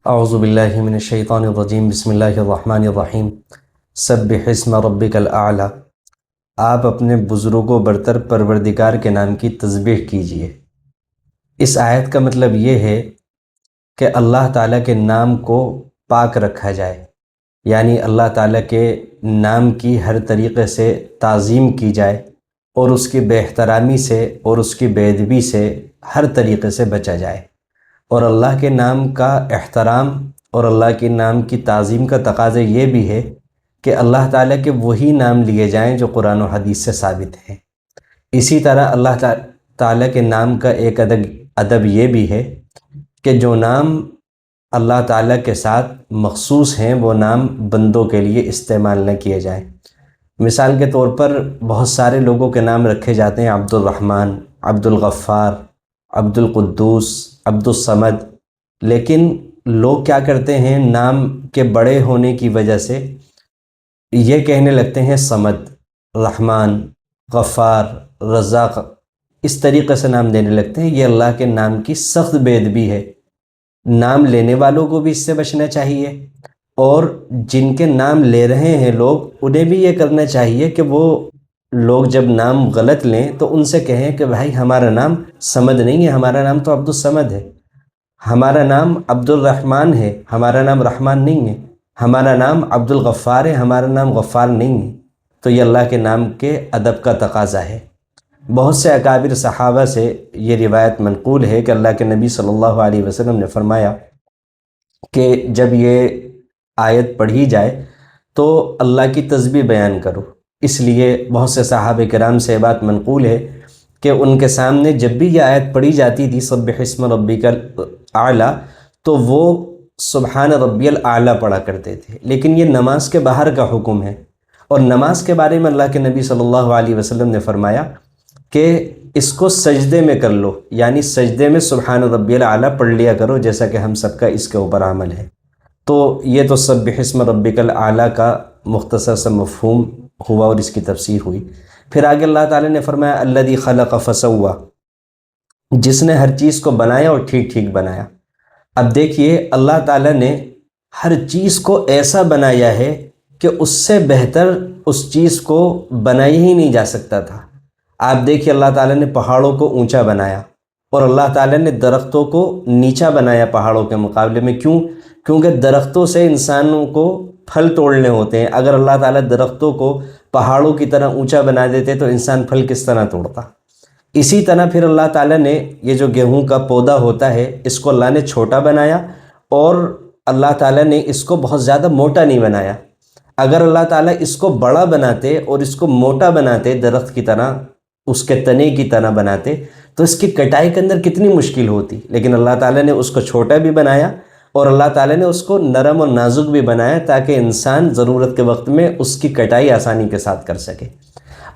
اعوذ باللہ من الشیطان الرجیم، بسم اللہ الرحمن الرحیم۔ سبح اسم ربک الاعلی۔ آپ اپنے بزرگ و برتر پروردگار کے نام کی تسبیح کیجئے۔ اس آیت کا مطلب یہ ہے کہ اللہ تعالیٰ کے نام کو پاک رکھا جائے، یعنی اللہ تعالیٰ کے نام کی ہر طریقے سے تعظیم کی جائے اور اس کی بے احترامی سے اور اس کی بے ادبی سے ہر طریقے سے بچا جائے۔ اور اللہ کے نام کا احترام اور اللہ کے نام کی تعظیم کا تقاضا یہ بھی ہے کہ اللہ تعالیٰ کے وہی نام لیے جائیں جو قرآن و حدیث سے ثابت ہیں۔ اسی طرح اللہ تعالیٰ کے نام کا ایک ادب یہ بھی ہے کہ جو نام اللہ تعالیٰ کے ساتھ مخصوص ہیں وہ نام بندوں کے لیے استعمال نہ کیے جائیں۔ مثال کے طور پر بہت سارے لوگوں کے نام رکھے جاتے ہیں، عبد الرحمن، عبد الغفار، عبد القدوس، عبد الصمد، لیکن لوگ کیا کرتے ہیں، نام کے بڑے ہونے کی وجہ سے یہ کہنے لگتے ہیں صمد، رحمان، غفار، رزاق، اس طریقے سے نام دینے لگتے ہیں۔ یہ اللہ کے نام کی سخت بے ادبی ہے۔ نام لینے والوں کو بھی اس سے بچنا چاہیے، اور جن کے نام لے رہے ہیں لوگ انہیں بھی یہ کرنا چاہیے کہ وہ لوگ جب نام غلط لیں تو ان سے کہیں کہ بھائی ہمارا نام صمد نہیں ہے، ہمارا نام تو عبد الصمد ہے، ہمارا نام عبد الرحمن ہے، ہمارا نام رحمان نہیں ہے، ہمارا نام عبد الغفار ہے، ہمارا نام غفار نہیں ہے۔ تو یہ اللہ کے نام کے ادب کا تقاضا ہے۔ بہت سے اکابر صحابہ سے یہ روایت منقول ہے کہ اللہ کے نبی صلی اللہ علیہ وسلم نے فرمایا کہ جب یہ آیت پڑھی جائے تو اللہ کی تسبیح بیان کرو۔ اس لیے بہت سے صحابہ کرام سے بات منقول ہے کہ ان کے سامنے جب بھی یہ آیت پڑھی جاتی تھی سبح اسم ربک الاعلی، تو وہ سبحان ربی الاعلی پڑھا کرتے تھے۔ لیکن یہ نماز کے باہر کا حکم ہے، اور نماز کے بارے میں اللہ کے نبی صلی اللہ علیہ وسلم نے فرمایا کہ اس کو سجدے میں کر لو، یعنی سجدے میں سبحان ربی الاعلی پڑھ لیا کرو، جیسا کہ ہم سب کا اس کے اوپر عمل ہے۔ تو یہ تو سبح اسم ربک الاعلی کا مختصر سا مفہوم ہوا اور اس کی تفسیر ہوئی۔ پھر آگے اللہ تعالیٰ نے فرمایا الذی خلق فسوی، جس نے ہر چیز کو بنایا اور ٹھیک ٹھیک بنایا۔ اب دیکھیے اللہ تعالیٰ نے ہر چیز کو ایسا بنایا ہے کہ اس سے بہتر اس چیز کو بنایا ہی نہیں جا سکتا تھا۔ آپ دیکھیے اللہ تعالیٰ نے پہاڑوں کو اونچا بنایا، اور اللہ تعالیٰ نے درختوں کو نیچا بنایا پہاڑوں کے مقابلے میں۔ کیونکہ درختوں سے انسانوں کو پھل توڑنے ہوتے ہیں۔ اگر اللہ تعالیٰ درختوں کو پہاڑوں کی طرح اونچا بنا دیتے تو انسان پھل کس طرح توڑتا۔ اسی طرح پھر اللہ تعالیٰ نے یہ جو گیہوں کا پودا ہوتا ہے اس کو اللہ نے چھوٹا بنایا، اور اللہ تعالیٰ نے اس کو بہت زیادہ موٹا نہیں بنایا۔ اگر اللہ تعالیٰ اس کو بڑا بناتے اور اس کو موٹا بناتے، درخت کی طرح، اس کے تنے کی طرح بناتے، تو اس کی کٹائی کے اندر کتنی مشکل ہوتی۔ لیکن اللہ تعالیٰ نے اس کو چھوٹا بھی بنایا، اور اللہ تعالیٰ نے اس کو نرم اور نازک بھی بنایا تاکہ انسان ضرورت کے وقت میں اس کی کٹائی آسانی کے ساتھ کر سکے۔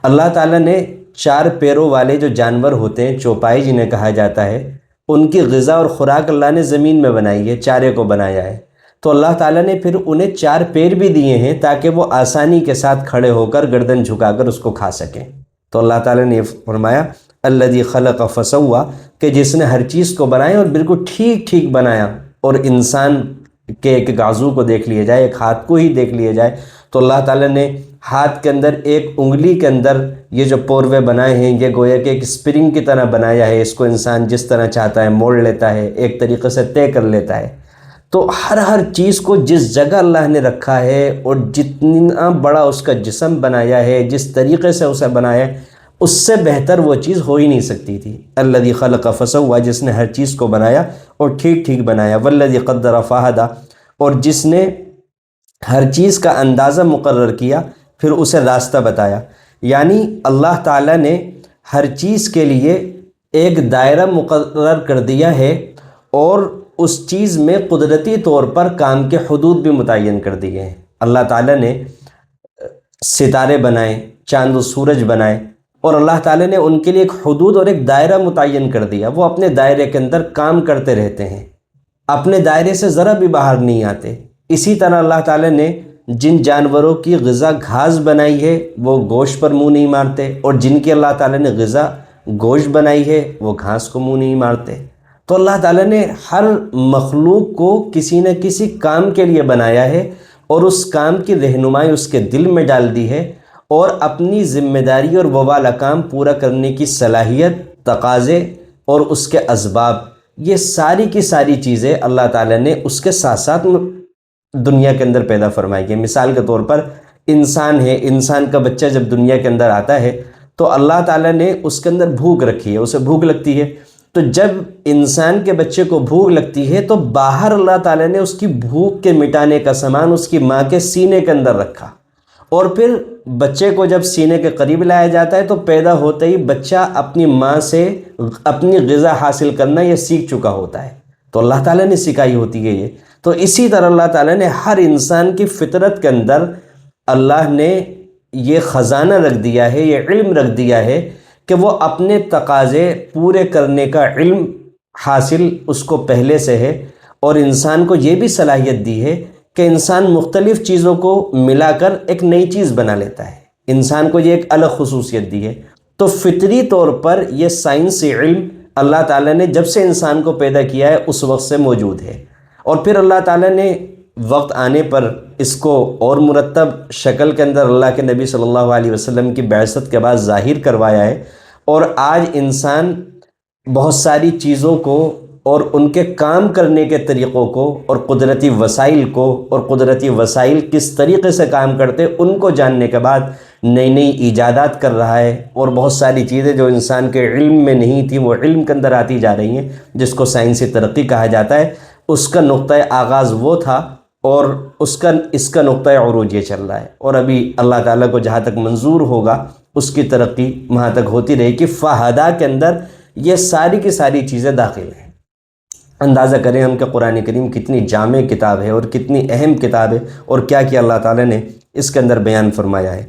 اللہ تعالیٰ نے 4 پیروں والے جو جانور ہوتے ہیں، چوپائی جنہیں کہا جاتا ہے، ان کی غذا اور خوراک اللہ نے زمین میں بنائی ہے، چارے کو بنایا ہے۔ تو اللہ تعالیٰ نے پھر انہیں 4 پیر بھی دیے ہیں تاکہ وہ آسانی کے ساتھ کھڑے ہو کر گردن جھکا کر اس کو کھا سکیں۔ تو اللہ تعالیٰ نے فرمایا الذی خلق فسوی، کہ جس نے ہر چیز کو بنایا اور بالکل ٹھیک ٹھیک بنایا۔ اور انسان کے ایک عضو کو دیکھ لیا جائے، ایک ہاتھ کو ہی دیکھ لیا جائے، تو اللہ تعالیٰ نے ہاتھ کے اندر ایک انگلی کے اندر یہ جو پوروے بنائے ہیں، یہ گویا کہ ایک اسپرنگ کی طرح بنایا ہے۔ اس کو انسان جس طرح چاہتا ہے موڑ لیتا ہے، ایک طریقے سے طے کر لیتا ہے۔ تو ہر چیز کو جس جگہ اللہ نے رکھا ہے اور جتنا بڑا اس کا جسم بنایا ہے، جس طریقے سے اسے بنایا ہے، اس سے بہتر وہ چیز ہو ہی نہیں سکتی تھی۔ الذی خلق فسوی، جس نے ہر چیز کو بنایا اور ٹھیک ٹھیک بنایا۔ والذی قدر فہدی، اور جس نے ہر چیز کا اندازہ مقرر کیا پھر اسے راستہ بتایا۔ یعنی اللہ تعالیٰ نے ہر چیز کے لیے ایک دائرہ مقرر کر دیا ہے، اور اس چیز میں قدرتی طور پر کام کے حدود بھی متعین کر دیے ہیں۔ اللہ تعالیٰ نے ستارے بنائے، چاند و سورج بنائے، اور اللہ تعالیٰ نے ان کے لیے ایک حدود اور ایک دائرہ متعین کر دیا۔ وہ اپنے دائرے کے اندر کام کرتے رہتے ہیں، اپنے دائرے سے ذرا بھی باہر نہیں آتے۔ اسی طرح اللہ تعالیٰ نے جن جانوروں کی غذا گھاس بنائی ہے وہ گوشت پر منہ نہیں مارتے، اور جن کی اللہ تعالیٰ نے غذا گوشت بنائی ہے وہ گھاس کو منہ نہیں مارتے۔ تو اللہ تعالیٰ نے ہر مخلوق کو کسی نہ کسی کام کے لیے بنایا ہے اور اس کام کی رہنمائی اس کے دل میں ڈال دی ہے، اور اپنی ذمہ داری اور وہ والا کام پورا کرنے کی صلاحیت، تقاضے اور اس کے اسباب، یہ ساری کی ساری چیزیں اللہ تعالیٰ نے اس کے ساتھ ساتھ دنیا کے اندر پیدا فرمائی ہے۔ مثال کے طور پر انسان ہے، انسان کا بچہ جب دنیا کے اندر آتا ہے تو اللہ تعالیٰ نے اس کے اندر بھوک رکھی ہے، اسے بھوک لگتی ہے۔ تو جب انسان کے بچے کو بھوک لگتی ہے تو باہر اللہ تعالیٰ نے اس کی بھوک کے مٹانے کا سامان اس کی ماں کے سینے کے اندر رکھا، اور پھر بچے کو جب سینے کے قریب لایا جاتا ہے تو پیدا ہوتے ہی بچہ اپنی ماں سے اپنی غذا حاصل کرنا یہ سیکھ چکا ہوتا ہے، تو اللہ تعالیٰ نے سکھائی ہوتی ہے یہ۔ تو اسی طرح اللہ تعالیٰ نے ہر انسان کی فطرت کے اندر اللہ نے یہ خزانہ رکھ دیا ہے، یہ علم رکھ دیا ہے کہ وہ اپنے تقاضے پورے کرنے کا علم حاصل اس کو پہلے سے ہے، اور انسان کو یہ بھی صلاحیت دی ہے کہ انسان مختلف چیزوں کو ملا کر ایک نئی چیز بنا لیتا ہے، انسان کو یہ ایک الگ خصوصیت دی ہے۔ تو فطری طور پر یہ سائنسی علم اللہ تعالیٰ نے جب سے انسان کو پیدا کیا ہے اس وقت سے موجود ہے، اور پھر اللہ تعالیٰ نے وقت آنے پر اس کو اور مرتب شکل کے اندر اللہ کے نبی صلی اللہ علیہ وسلم کی بعثت کے بعد ظاہر کروایا ہے، اور آج انسان بہت ساری چیزوں کو اور ان کے کام کرنے کے طریقوں کو اور قدرتی وسائل کو، اور قدرتی وسائل کس طریقے سے کام کرتے ان کو جاننے کے بعد نئی نئی ایجادات کر رہا ہے، اور بہت ساری چیزیں جو انسان کے علم میں نہیں تھیں وہ علم کے اندر آتی جا رہی ہیں، جس کو سائنسی ترقی کہا جاتا ہے۔ اس کا نقطۂ آغاز وہ تھا، اور اس کا نقطۂ عروج یہ چل رہا ہے، اور ابھی اللہ تعالیٰ کو جہاں تک منظور ہوگا اس کی ترقی وہاں تک ہوتی رہے کہ فہدا کے اندر یہ ساری کی ساری چیزیں داخل ہیں۔ اندازہ کریں ہم کہ قرآن کریم کتنی جامع کتاب ہے اور کتنی اہم کتاب ہے، اور کیا اللہ تعالیٰ نے اس کے اندر بیان فرمایا ہے۔